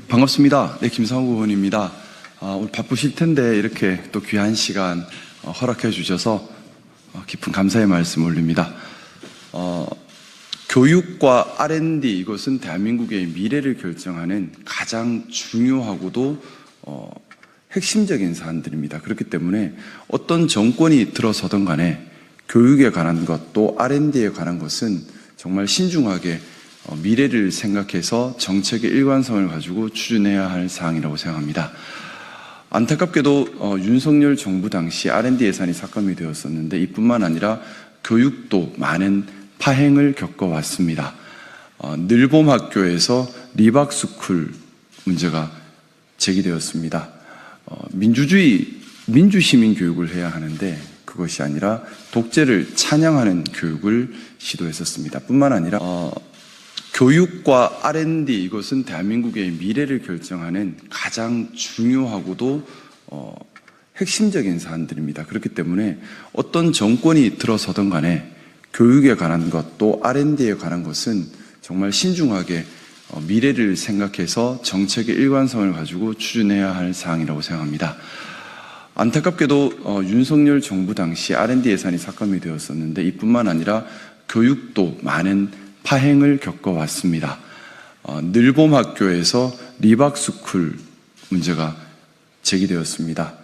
반갑습니다. 네, 김상우 의원입니다. 오늘 바쁘실 텐데 이렇게 또 귀한 시간 허락해 주셔서 깊은 감사의 말씀 올립니다. 교육과 R&D, 이것은 대한민국의 미래를 결정하는 가장 중요하고도 핵심적인 사안들입니다. 그렇기 때문에 어떤 정권이 들어서든 간에 교육에 관한 것, 또 R&D에 관한 것은 정말 신중하게 미래를 생각해서 정책의 일관성을 가지고 추진해야 할 사항이라고 생각합니다. 안타깝게도 윤석열 정부 당시 R&D 예산이 삭감이 되었었는데 이뿐만 아니라 교육도 많은 파행을 겪어왔습니다. 늘봄학교에서 리박스쿨 문제가 제기되었습니다. 민주시민 교육을 해야 하는데 그것이 아니라 독재를 찬양하는 교육을 시도했었습니다. 뿐만 아니라 교육과 R&D, 이것은 대한민국의 미래를 결정하는 가장 중요하고도 핵심적인 사안들입니다. 그렇기 때문에 어떤 정권이 들어서든 간에 교육에 관한 것, 또 R&D에 관한 것은 정말 신중하게 미래를 생각해서 정책의 일관성을 가지고 추진해야 할 사항이라고 생각합니다. 안타깝게도 윤석열 정부 당시 R&D 예산이 삭감이 되었었는데 이뿐만 아니라 교육도 많은 파행을 겪어왔습니다. 늘봄학교에서 리박스쿨 문제가 제기되었습니다.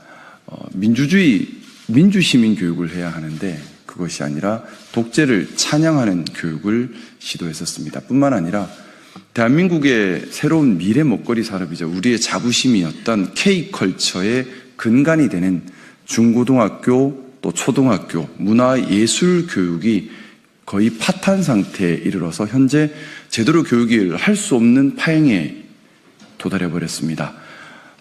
민주시민 교육을 해야 하는데 그것이 아니라 독재를 찬양하는 교육을 시도했었습니다. 뿐만 아니라 대한민국의 새로운 미래 먹거리 산업이자 우리의 자부심이었던 K컬처의 근간이 되는 중고등학교 또 초등학교 문화예술 교육이 거의 파탄 상태에 이르러서 현재 제대로 교육을 할 수 없는 파행에 도달해 버렸습니다.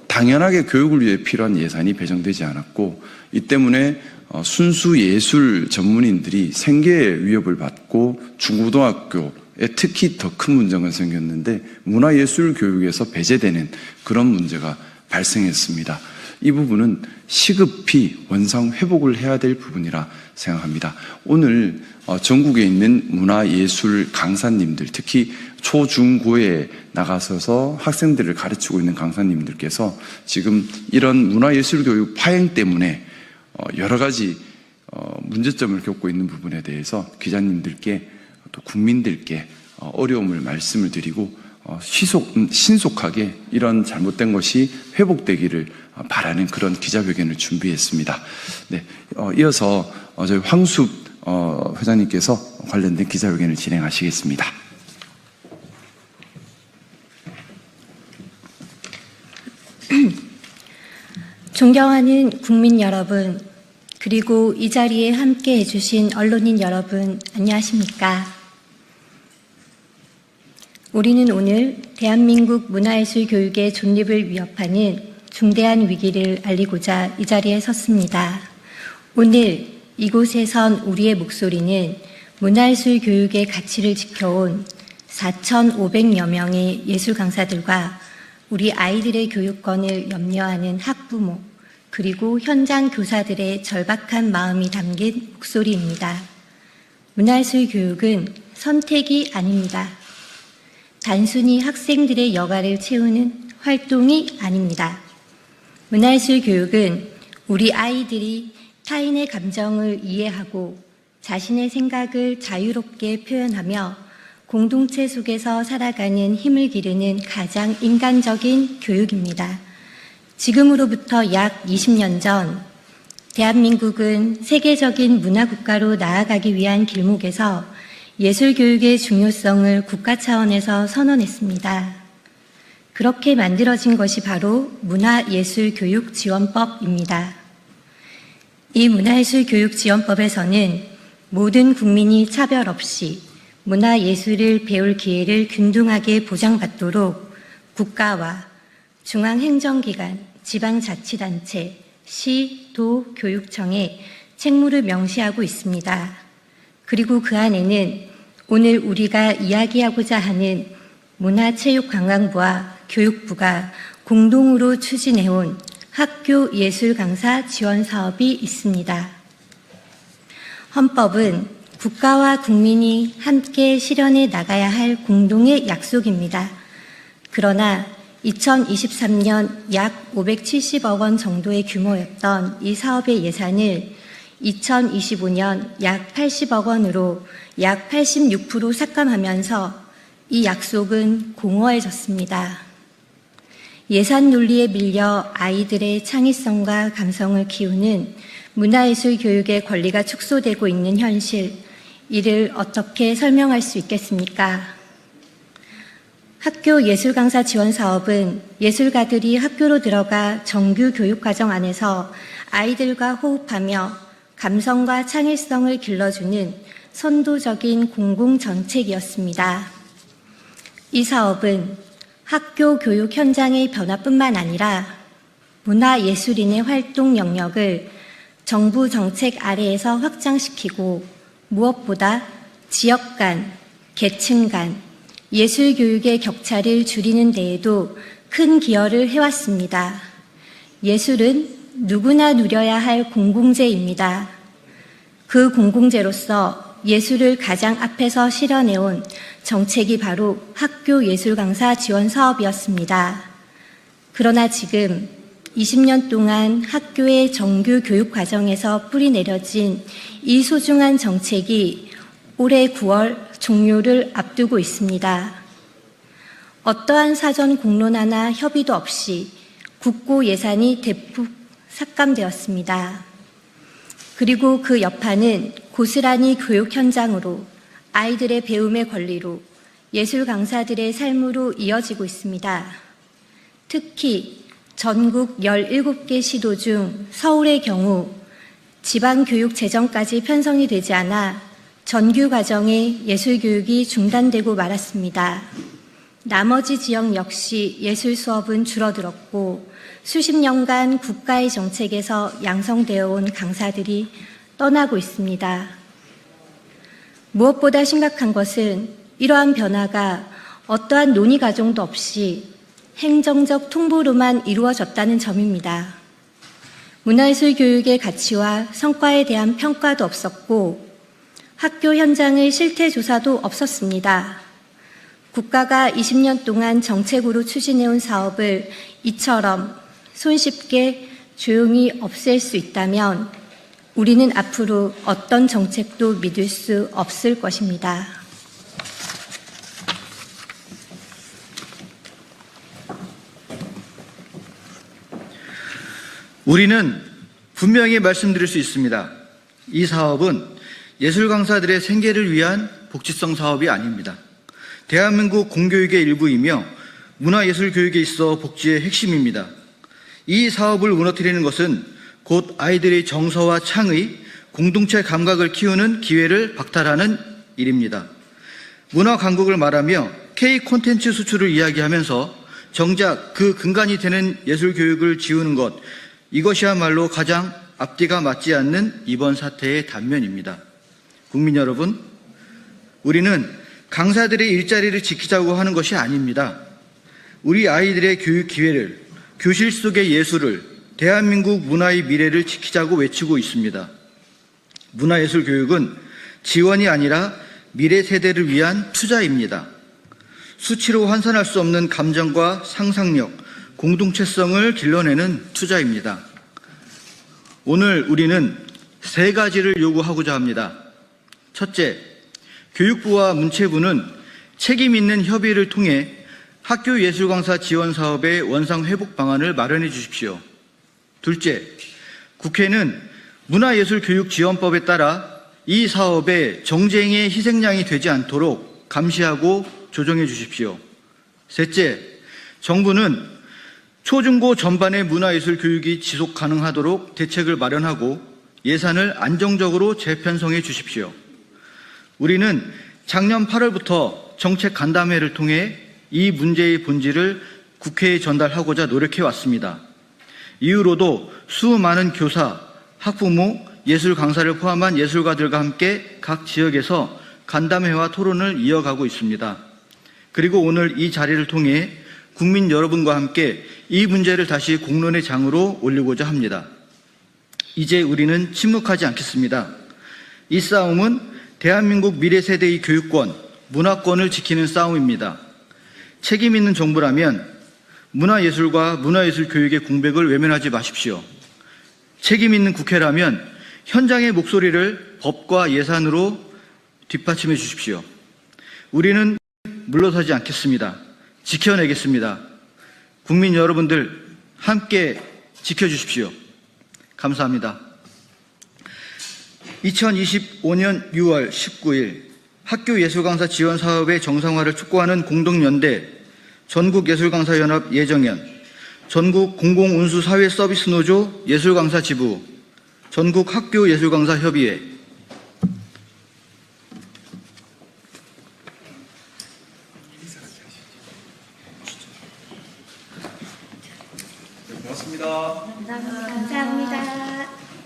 당연하게 교육을 위해 필요한 예산이 배정되지 않았고 이 때문에 순수 예술 전문인들이 생계의 위협을 받고 중고등학교에 특히 더 큰 문제가 생겼는데 문화예술 교육에서 배제되는 그런 문제가 발생했습니다. 이 부분은 시급히 원상 회복을 해야 될 부분이라 생각합니다. 오늘 전국에 있는 문화예술 강사님들, 특히 초, 중, 고에 나가서서 학생들을 가르치고 있는 강사님들께서 지금 이런 문화예술 교육 파행 때문에 여러 가지 문제점을 겪고 있는 부분에 대해서 기자님들께 또 국민들께 어려움을 말씀을 드리고 신속하게 이런 잘못된 것이 회복되기를 바라는 그런 기자회견을 준비했습니다. 네, 이어서 저희 황숙 회장님께서 관련된 기자회견을 진행하시겠습니다. 존경하는 국민 여러분, 그리고 이 자리에 함께 해주신 언론인 여러분, 안녕하십니까? 우리는 오늘 대한민국 문화예술 교육의 존립을 위협하는 중대한 위기를 알리고자 이 자리에 섰습니다. 오늘 이곳에선 우리의 목소리는 문화예술 교육의 가치를 지켜온 4,500여 명의 예술 강사들과 우리 아이들의 교육권을 염려하는 학부모, 그리고 현장 교사들의 절박한 마음이 담긴 목소리입니다. 문화예술 교육은 선택이 아닙니다. 단순히 학생들의 여가를 채우는 활동이 아닙니다. 문화예술 교육은 우리 아이들이 타인의 감정을 이해하고 자신의 생각을 자유롭게 표현하며 공동체 속에서 살아가는 힘을 기르는 가장 인간적인 교육입니다. 지금으로부터 약 20년 전 대한민국은 세계적인 문화국가로 나아가기 위한 길목에서 예술교육의 중요성을 국가 차원에서 선언했습니다. 그렇게 만들어진 것이 바로 문화예술교육지원법입니다. 이 문화예술교육지원법에서는 모든 국민이 차별 없이 문화예술을 배울 기회를 균등하게 보장받도록 국가와 중앙행정기관, 지방자치단체, 시, 도, 교육청에 책무를 명시하고 있습니다. 그리고 그 안에는 오늘 우리가 이야기하고자 하는 문화체육관광부와 교육부가 공동으로 추진해온 학교 예술 강사 지원 사업이 있습니다. 헌법은 국가와 국민이 함께 실현해 나가야 할 공동의 약속입니다. 그러나 2023년 약 570억 원 정도의 규모였던 이 사업의 예산을 2025년 약 80억 원으로 약 86% 삭감하면서 이 약속은 공허해졌습니다. 예산 논리에 밀려 아이들의 창의성과 감성을 키우는 문화예술 교육의 권리가 축소되고 있는 현실, 이를 어떻게 설명할 수 있겠습니까? 학교 예술 강사 지원 사업은 예술가들이 학교로 들어가 정규 교육 과정 안에서 아이들과 호흡하며 감성과 창의성을 길러주는 선도적인 공공 정책이었습니다. 이 사업은 학교 교육 현장의 변화뿐만 아니라 문화예술인의 활동 영역을 정부 정책 아래에서 확장시키고 무엇보다 지역 간, 계층 간, 예술 교육의 격차를 줄이는 데에도 큰 기여를 해왔습니다. 예술은 누구나 누려야 할 공공재입니다. 그 공공재로서 예술을 가장 앞에서 실현해온 정책이 바로 학교 예술 강사 지원 사업이었습니다. 그러나 지금 20년 동안 학교의 정규 교육 과정에서 뿌리 내려진 이 소중한 정책이 올해 9월 종료를 앞두고 있습니다. 어떠한 사전 공론화나 협의도 없이 국고 예산이 대폭 삭감되었습니다. 그리고 그 여파는 고스란히 교육 현장으로, 아이들의 배움의 권리로, 예술 강사들의 삶으로 이어지고 있습니다. 특히 전국 17개 시도 중 서울의 경우 지방교육 재정까지 편성이 되지 않아 전교 과정의 예술교육이 중단되고 말았습니다. 나머지 지역 역시 예술 수업은 줄어들었고 수십 년간 국가의 정책에서 양성되어 온 강사들이 떠나고 있습니다. 무엇보다 심각한 것은 이러한 변화가 어떠한 논의 과정도 없이 행정적 통보로만 이루어졌다는 점입니다. 문화예술 교육의 가치와 성과에 대한 평가도 없었고 학교 현장의 실태 조사도 없었습니다. 국가가 20년 동안 정책으로 추진해온 사업을 이처럼 손쉽게 조용히 없앨 수 있다면 우리는 앞으로 어떤 정책도 믿을 수 없을 것입니다. 우리는 분명히 말씀드릴 수 있습니다. 이 사업은 예술 강사들의 생계를 위한 복지성 사업이 아닙니다. 대한민국 공교육의 일부이며 문화예술 교육에 있어 복지의 핵심입니다. 이 사업을 무너뜨리는 것은 곧 아이들의 정서와 창의, 공동체 감각을 키우는 기회를 박탈하는 일입니다. 문화 강국을 말하며 K 콘텐츠 수출을 이야기하면서 정작 그 근간이 되는 예술 교육을 지우는 것, 이것이야말로 가장 앞뒤가 맞지 않는 이번 사태의 단면입니다. 국민 여러분, 우리는 강사들의 일자리를 지키자고 하는 것이 아닙니다. 우리 아이들의 교육 기회를, 교실 속의 예술을, 대한민국 문화의 미래를 지키자고 외치고 있습니다. 문화예술 교육은 지원이 아니라 미래 세대를 위한 투자입니다. 수치로 환산할 수 없는 감정과 상상력, 공동체성을 길러내는 투자입니다. 오늘 우리는 세 가지를 요구하고자 합니다. 첫째, 교육부와 문체부는 책임 있는 협의를 통해 학교 예술강사 지원 사업의 원상 회복 방안을 마련해 주십시오. 둘째, 국회는 문화예술교육지원법에 따라 이 사업의 정쟁의 희생양이 되지 않도록 감시하고 조정해 주십시오. 셋째, 정부는 초중고 전반의 문화예술 교육이 지속 가능하도록 대책을 마련하고 예산을 안정적으로 재편성해 주십시오. 우리는 작년 8월부터 정책 간담회를 통해 이 문제의 본질을 국회에 전달하고자 노력해 왔습니다. 이후로도 수많은 교사, 학부모, 예술 강사를 포함한 예술가들과 함께 각 지역에서 간담회와 토론을 이어가고 있습니다. 그리고 오늘 이 자리를 통해 국민 여러분과 함께 이 문제를 다시 공론의 장으로 올리고자 합니다. 이제 우리는 침묵하지 않겠습니다. 이 싸움은 대한민국 미래 세대의 교육권, 문화권을 지키는 싸움입니다. 책임 있는 정부라면 문화예술과 문화예술 교육의 공백을 외면하지 마십시오. 책임 있는 국회라면 현장의 목소리를 법과 예산으로 뒷받침해 주십시오. 우리는 물러서지 않겠습니다. 지켜내겠습니다. 국민 여러분들 함께 지켜주십시오. 감사합니다. 2025년 6월 19일 학교 예술강사 지원 사업의 정상화를 촉구하는 공동연대 전국예술강사연합 예정연, 전국 공공운수사회서비스노조 예술강사 지부, 전국학교예술강사협의회,